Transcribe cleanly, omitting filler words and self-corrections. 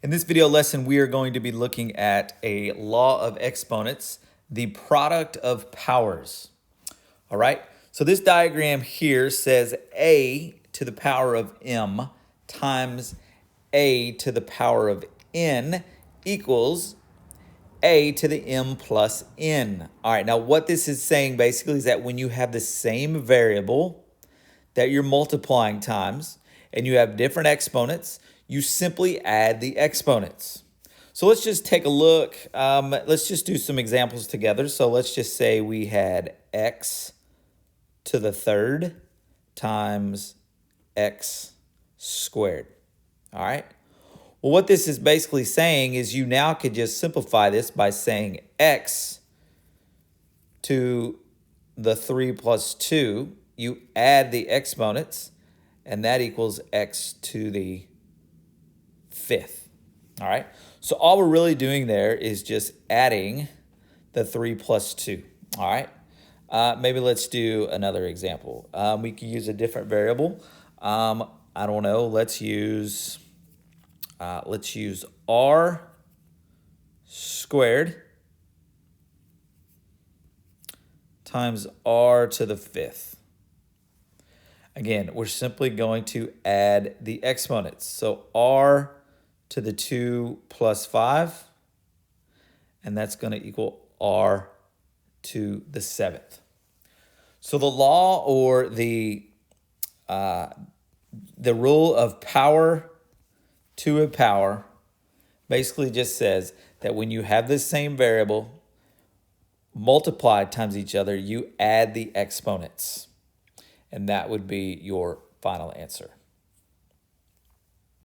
In this video lesson, we are going to be looking at a law of exponents, the product of powers. All right, so this diagram here says a to the power of m times a to the power of n equals a to the m plus n. All right, now what this is saying basically is that when you have the same variable that you're multiplying times and you have different exponents, you simply add the exponents. So let's just take a look. Let's just do some examples together. So let's just say we had x to the third times x squared. All right. Well, what this is basically saying is you now could just simplify this by saying x to the 3 plus 2. You add the exponents, and that equals x to the 5th. All right. So all we're really doing there is just adding the 3 plus 2. All right. Maybe let's do another example. We could use a different variable. I don't know. Let's use r squared times r to the 5th. Again, we're simply going to add the exponents. So r to the 2 plus 5, and that's going to equal r to the 7th. So the law or the rule of power to a power basically just says that when you have the same variable multiplied times each other, you add the exponents. And that would be your final answer.